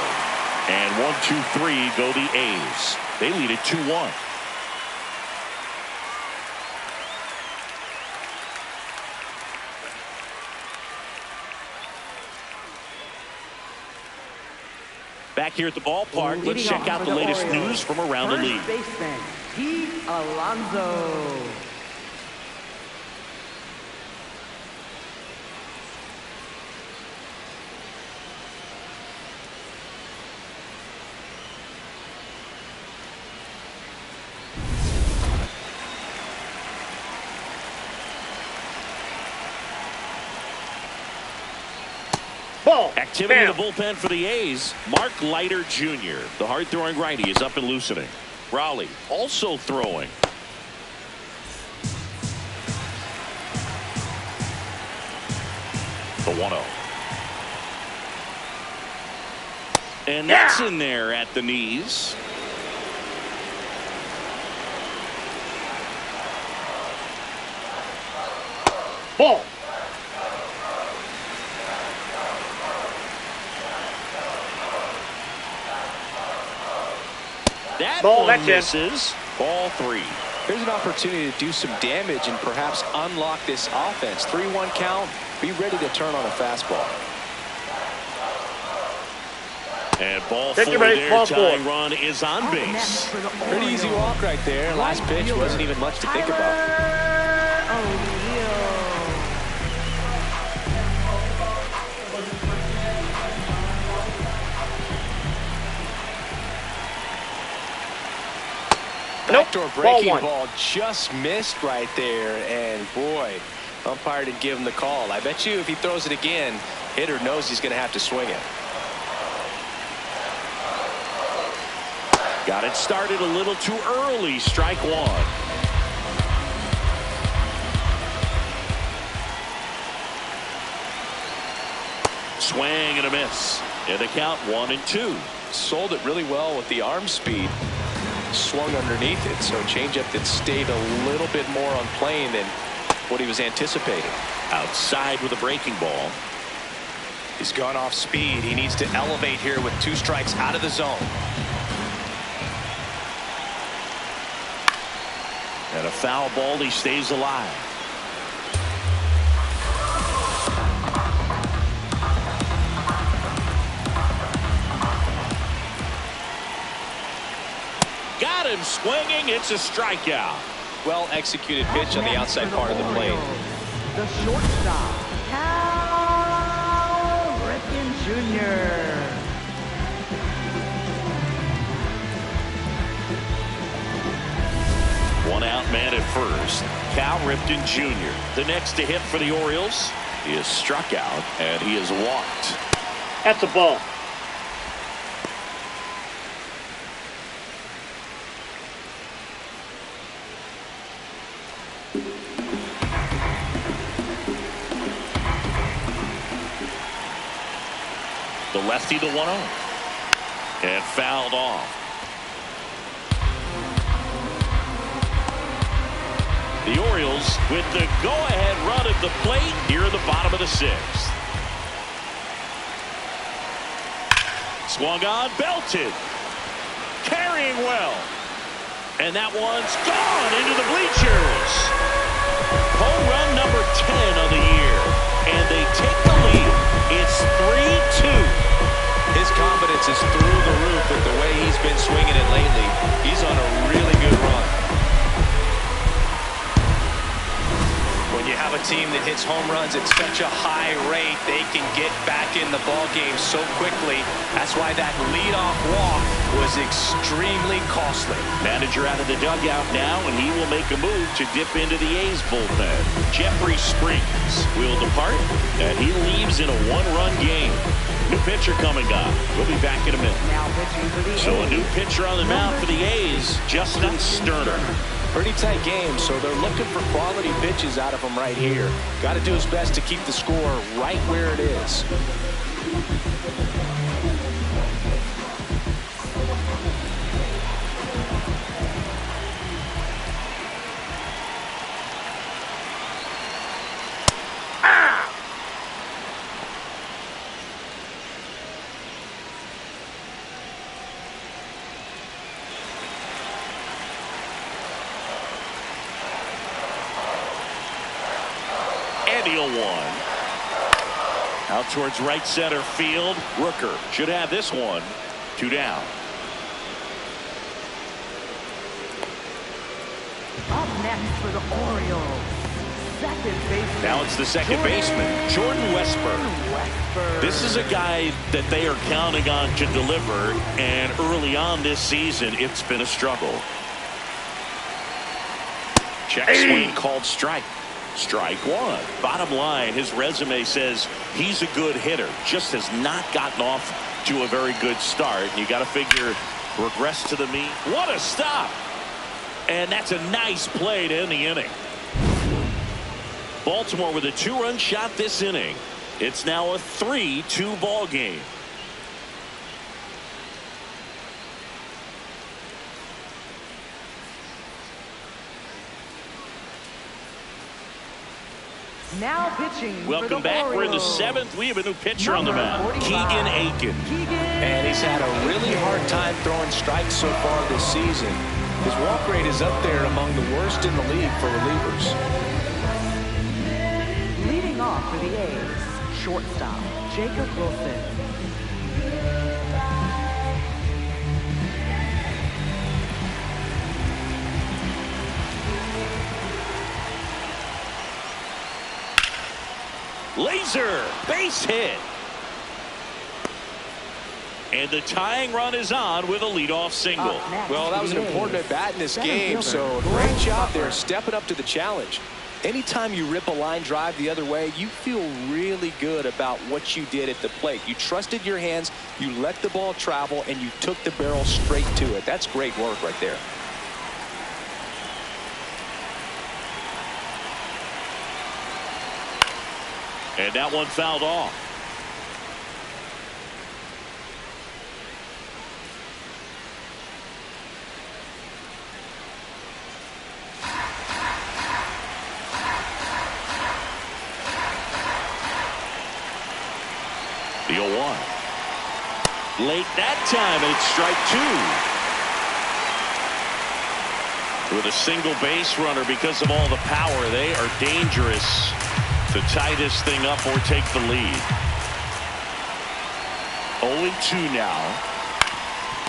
And 1-2-3 go the A's. They lead it 2-1. Back here at the ballpark, let's check out the latest news from around the league. Baseman Pete Alonso. Activity in the bullpen for the A's. Mark Leiter Jr., the hard-throwing righty, is up and loosening. Raleigh also throwing. The 1-0. And that's in there at the knees. Ball. That ball, one that's misses. Ball 3. Here's an opportunity to do some damage and perhaps unlock this offense. 3-1 count. Be ready to turn on a fastball. And ball 4 there. Tying run is on base. Pretty easy walk right there. Last pitch wasn't even much to think about. Backdoor breaking ball just missed right there, and boy, umpire didn't give him the call. I bet you if he throws it again, hitter knows he's going to have to swing it. Got it started a little too early. Strike 1. Swing and a miss. And the count 1-2. Sold it really well with the arm speed. Swung underneath it, so changeup that stayed a little bit more on plane than what he was anticipating. Outside with a breaking ball. He's gone off speed. He needs to elevate here with 2 strikes out of the zone. And a a foul ball. He stays alive. Got him swinging. It's a strikeout. Well executed pitch on the outside part of the plate. The shortstop, Cal Ripken Jr. One out man at first. Cal Ripken Jr. The next to hit for the Orioles. He is struck out and he is walked. That's a ball. The lefty, the 1-0. And fouled off. The Orioles with the go-ahead run at the plate here in the bottom of the 6th. Swung on, belted. Carrying well. And that one's gone into the bleachers. Home run number 10 on the year. And they take the lead. It's 3-2. His confidence is through the roof with the way he's been swinging it lately. He's on a really good run. When you have a team that hits home runs at such a high rate, they can get back in the ball game so quickly. That's why that leadoff walk was extremely costly. Manager out of the dugout now, and he will make a move to dip into the A's bullpen. Jeffrey Springs will depart, and he leaves in a 1-run game. New pitcher coming up. We'll be back in a minute. Now pitching for the A's. So a new pitcher on the mound for the A's, Justin Sterner. Pretty tight game, so they're looking for quality pitches out of him right here. Got to do his best to keep the score right where it is. One. Out towards right center field. Rooker should have this one. 2 down. Up next for the Orioles, second baseman. Now it's the second baseman, Jordan Westburg. This is a guy that they are counting on to deliver, and early on this season, it's been a struggle. Check swing called strike. Strike one. Bottom line, his resume says he's a good hitter. Just has not gotten off to a very good start. You got to figure regress to the mean. What a stop. And that's a nice play to end the inning. Baltimore with a 2-run shot this inning. It's now a 3-2 ball game. Now pitching. Welcome back. We're in the 7th. We have a new pitcher on the mound, Keegan Aiken. And he's had a really hard time throwing strikes so far this season. His walk rate is up there among the worst in the league for relievers. Leading off for the A's, shortstop, Jacob Wilson. Laser base hit. And the tying run is on with a leadoff single. Well, that was an important at bat in this game, so great job there stepping up to the challenge. Anytime you rip a line drive the other way, you feel really good about what you did at the plate. You trusted your hands, you let the ball travel, and you took the barrel straight to it. That's great work right there. And that one fouled off. The 0-1. Late that time, and it's strike 2. With a single base runner because of all the power, they are dangerous to tie this thing up or take the lead. 0-2 now.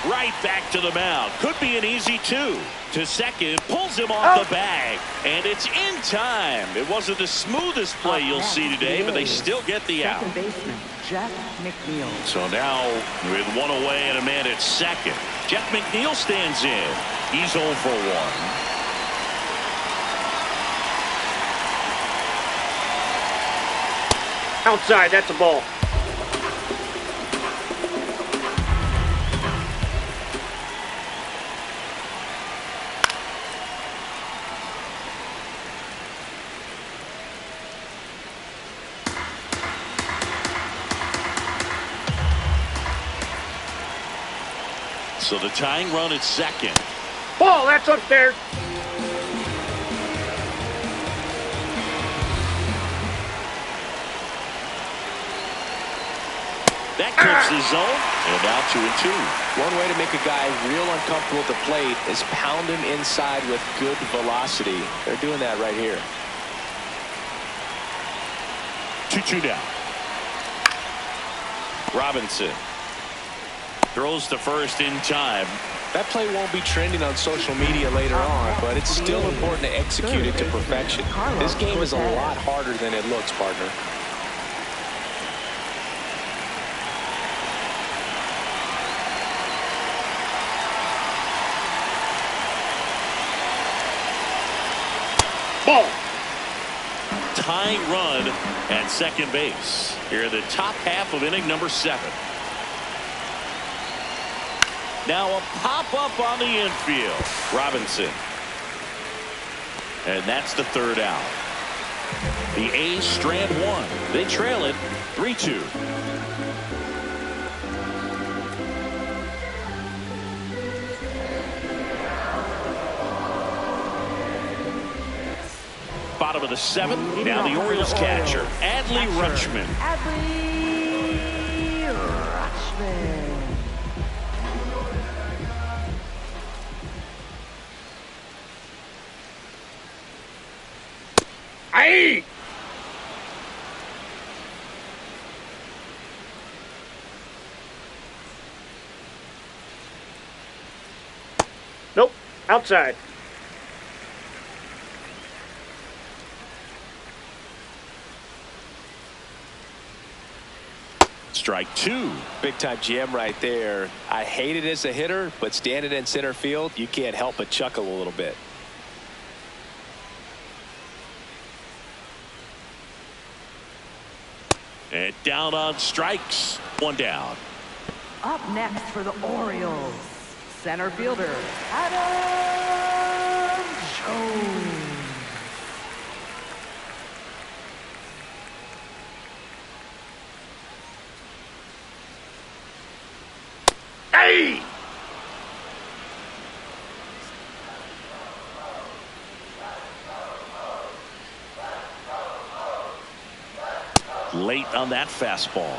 Right back to the mound. Could be an easy 2. To second, pulls him off the bag, and it's in time. It wasn't the smoothest play you'll see today, but they still get the out. Second baseman, Jeff McNeil. So now, with one away and a man at second, Jeff McNeil stands in. He's 0 for 1. Outside, that's a ball. So the tying run at second. Ball, that's upstairs. That clips the zone, and now 2-2. One way to make a guy real uncomfortable at the plate is pound him inside with good velocity. They're doing that right here. 2-2 now. Robinson throws to first in time. That play won't be trending on social media later on, but it's still important to execute it to perfection. This game is a lot harder than it looks, partner. Ball. Tying run at second base. Here in the top half of inning number 7. Now a pop-up on the infield. Robinson. And that's the third out. The A's strand 1. They trail it 3-2. Bottom of the 7th. Now the Orioles catcher, Adley Rutschman. Adley Rutschman. Aye. Nope. Outside. Strike 2. Big time jam right there. I hate it as a hitter, but standing in center field, you can't help but chuckle a little bit. And down on strikes. 1 down. Up next for the Orioles, center fielder, Adam Jones. Hey! Late on that fastball.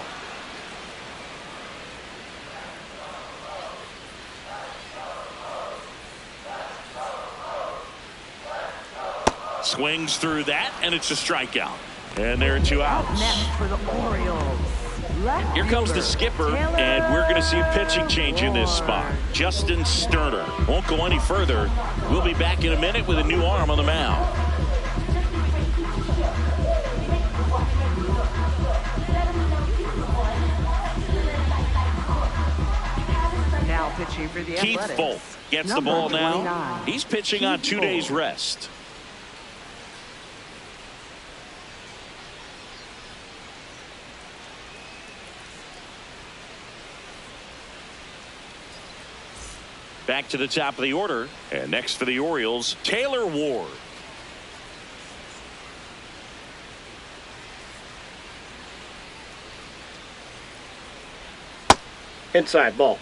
Swings through that, and it's a strikeout. And there are 2 Up outs. next for the Orioles, left Here comes the fielder, skipper, Taylor and we're going to see a pitching change in this spot. Justin Sterner won't go any further. We'll be back in a minute with a new arm on the mound. Now pitching for the Keith Athletics, Folk gets the number ball now. 29. He's pitching on Keith 2 days Folk. rest. Back to the top of the order, and next for the Orioles, Taylor Ward. Inside ball.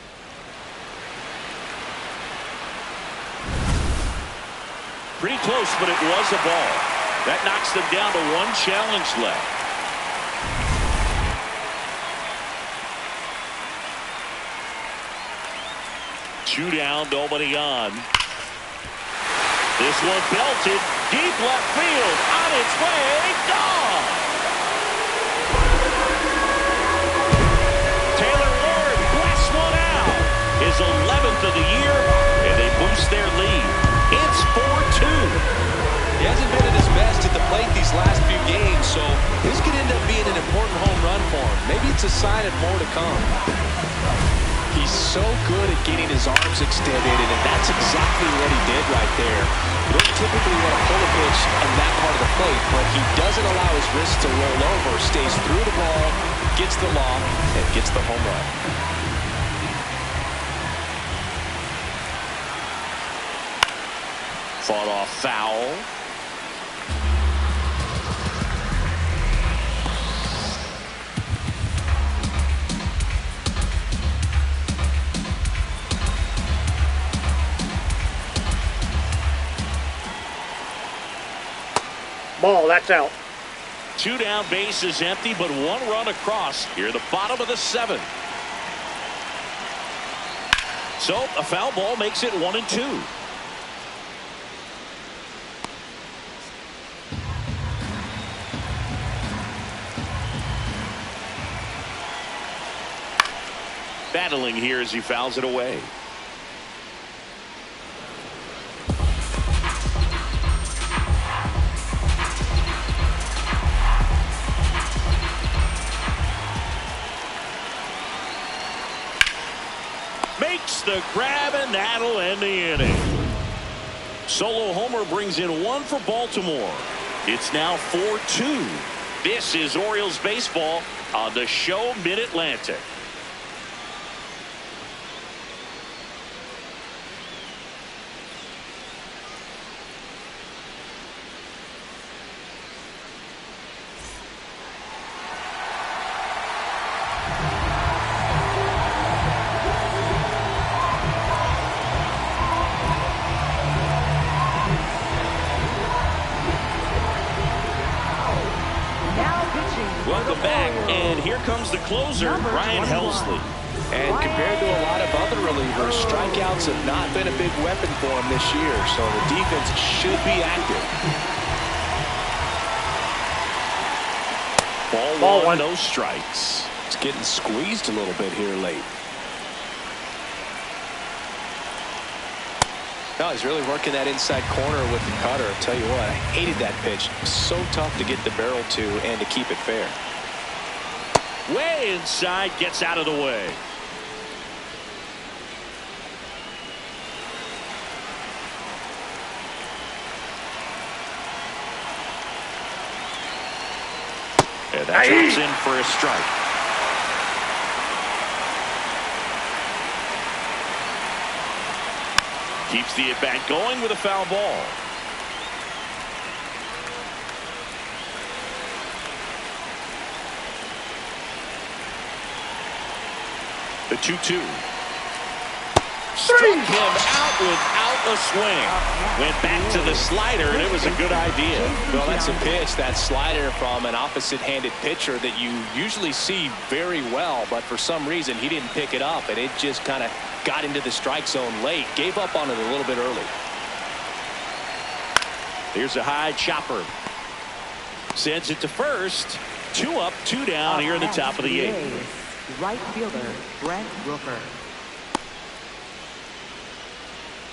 Pretty close, but it was a ball. That knocks them down to 1 challenge left. Two down, nobody on. This one belted deep left field. On its way. Gone. Taylor Ward blasts one out. His 11th of the year, and they boost their lead. It's 4-2. He hasn't been at his best at the plate these last few games, so this could end up being an important home run for him. Maybe it's a sign of more to come. He's so good at getting his arms extended, and that's exactly what he did right there. You don't typically want to pull a pitch on that part of the plate, but he doesn't allow his wrist to roll over, stays through the ball, gets the lob, and gets the home run. Fought off foul. Ball, that's out. 2 down, bases empty, but 1 run across here at the bottom of the 7th. So a foul ball makes it 1-2. Battling here as he fouls it away. Makes the grab, and that'll end the inning. Solo homer brings in 1 for Baltimore. It's now 4-2. This is Orioles baseball on the show Mid-Atlantic. Welcome back, and here comes the closer, Ryan Helsley. And compared to a lot of other relievers, strikeouts have not been a big weapon for him this year, so the defense should be active. Ball one, no strikes. It's getting squeezed a little bit here late. No, he's really working that inside corner with the cutter. I'll tell you what, I hated that pitch. So tough to get the barrel to and to keep it fair. Way inside, gets out of the way. And that drops in for a strike. Keeps the at-bat going with a foul ball. The 2-2. Struck him out without a swing. Went back to the slider, and it was a good idea. Well, that's a pitch, that slider from an opposite-handed pitcher that you usually see very well, but for some reason he didn't pick it up, and it just kind of got into the strike zone late. Gave up on it a little bit early. Here's a high chopper. Sends it to first. 2 up, 2 down here in the top of the 8th. Right fielder, Brent Rooker.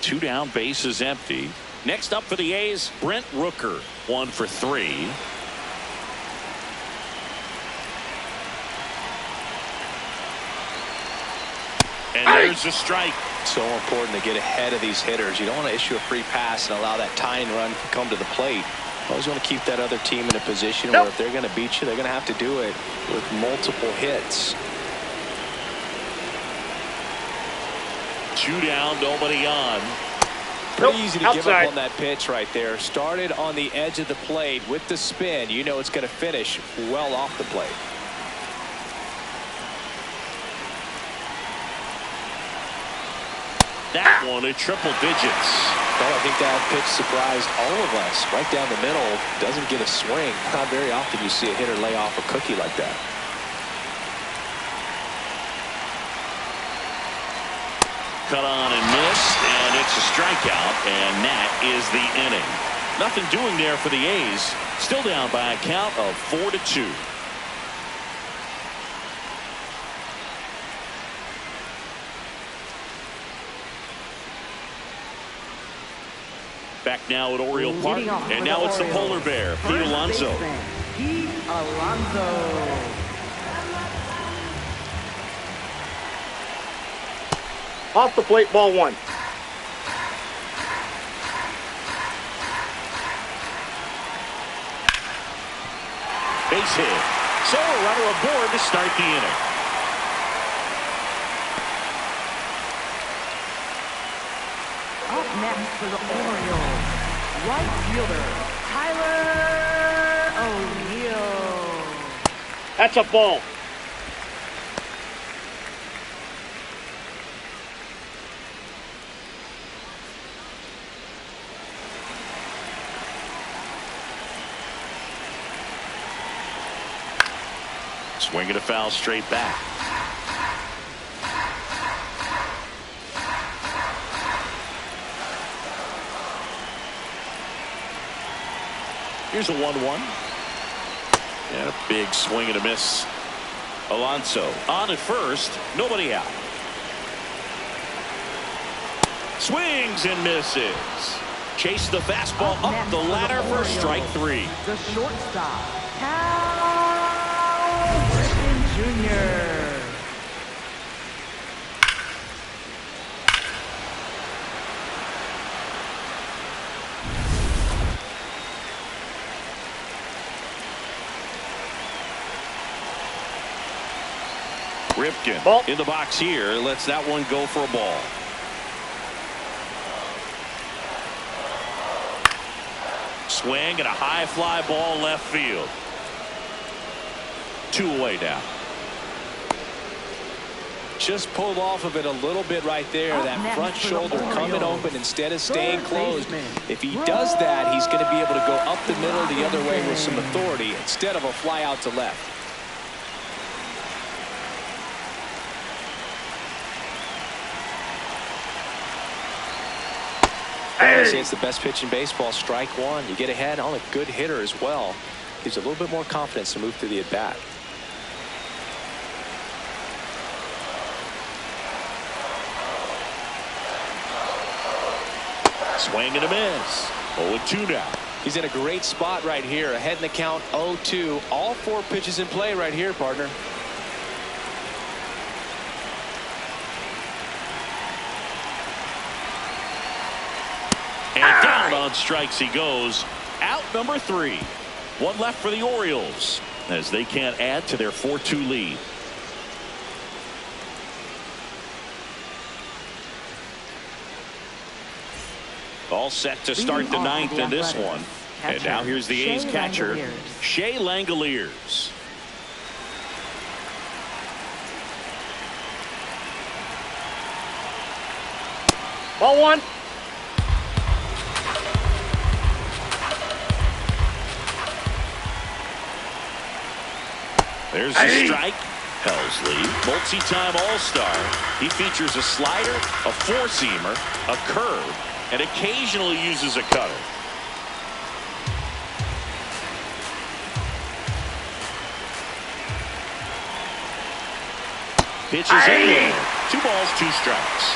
2 down, bases empty. Next up for the A's, Brent Rooker. 1 for 3. And there's a strike. So important to get ahead of these hitters. You don't want to issue a free pass and allow that tying run to come to the plate. You always want to keep that other team in a position where if they're going to beat you, they're going to have to do it with multiple hits. 2 down, nobody on. Pretty easy to give up on that pitch right there. Started on the edge of the plate with the spin. You know it's going to finish well off the plate. That one at triple digits. Well, I think that pitch surprised all of us. Right down the middle, doesn't get a swing. Not very often you see a hitter lay off a cookie like that. Cut on and missed, and it's That's a strikeout, and that is the inning. Nothing doing there for the A's. Still down by a count of 4-2. Back now at Oriole Park, and now it's the Polar Bear, Pete Alonso. Pete Alonso. Off the plate, ball one. Base hit. So a runner aboard to start the inning. Up next for the Orioles, right fielder Tyler O'Neill. That's a ball. Swinging a foul straight back. Here's a 1-1. And a big swing and a miss. Alonso on at first. Nobody out. Swings and misses. Chase the fastball up the ladder for strike three. The shortstop, Cal Griffin Jr. Ripken Ball. in the box here. Lets that one go for a ball. Swing and a high fly ball left field. 2 away now. Just pulled off of it a little bit right there. That front shoulder coming open instead of staying closed. If he does that, he's going to be able to go up the middle the other way with some authority instead of a fly out to left. I say it's the best pitch in baseball. Strike one. You get ahead on a good hitter as well. Gives a little bit more confidence to move through the at bat. Swing and a miss. 0-2 now. He's in a great spot right here. Ahead in the count 0-2. All 4 pitches in play right here, partner. And down on strikes he goes. Out number 3. 1 left for the Orioles as they can't add to their 4-2 lead. All set to start the 9th in this one. And now here's the A's catcher, Shea Langoliers. Ball one. There's a strike. Helsley, multi-time All-Star. He features a slider, a four-seamer, a curve, and occasionally uses a cutter. Pitches in there. 2 balls, 2 strikes.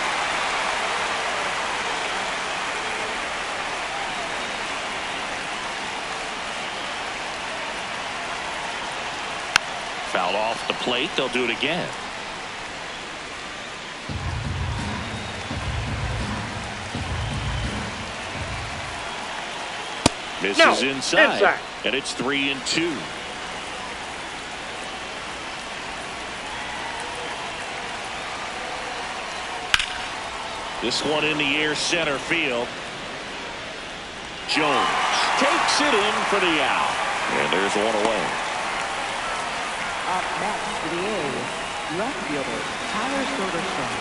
Fouled off the plate. They'll do it again. Misses inside. And it's 3-2. This one in the air, center field. Jones takes it in for the out. And there's one away. Up next for the A's, left fielder Tyler Soderstrom.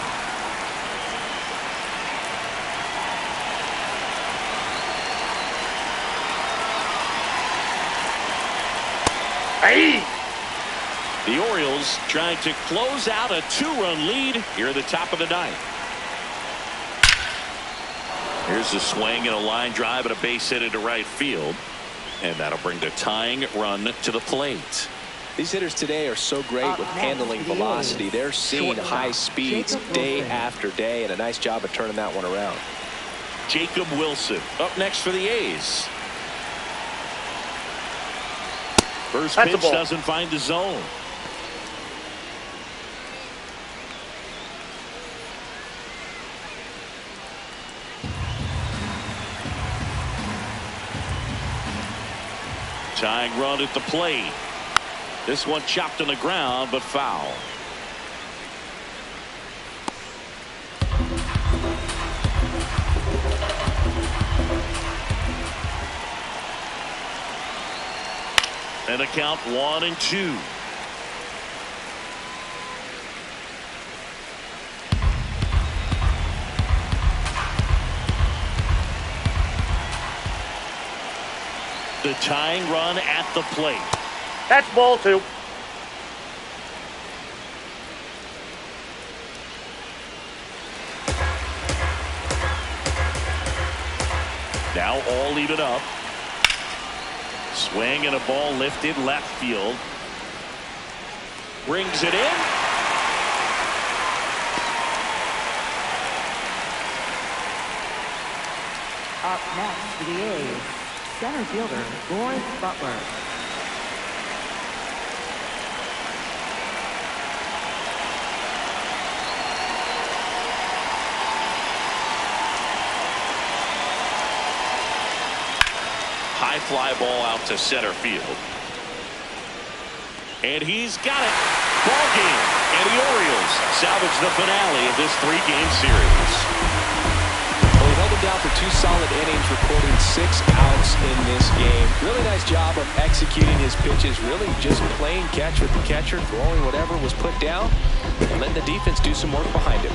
Hey! The Orioles trying to close out a 2-run lead here at the top of the 9th. Here's the swing and a line drive and a base hit into right field. And that'll bring the tying run to the plate. These hitters today are so great with handling velocity. They're seeing high speeds day after day, and a nice job of turning that one around. Jacob Wilson up next for the A's. First pitch doesn't find the zone. Tying run at the plate. This one chopped on the ground, but foul. And a count 1-2. The tying run at the plate. That's ball 2. Now all even up. Swing and a ball lifted left field. Brings it in. Up next for the A's, center fielder Lawrence Butler. High fly ball out to center field. And he's got it. Ball game. And the Orioles salvage the finale of this 3-game series. Well, he held him down for 2 solid innings, recording 6 outs in this game. Really nice job of executing his pitches. Really just playing catch with the catcher, throwing whatever was put down, and letting the defense do some work behind him.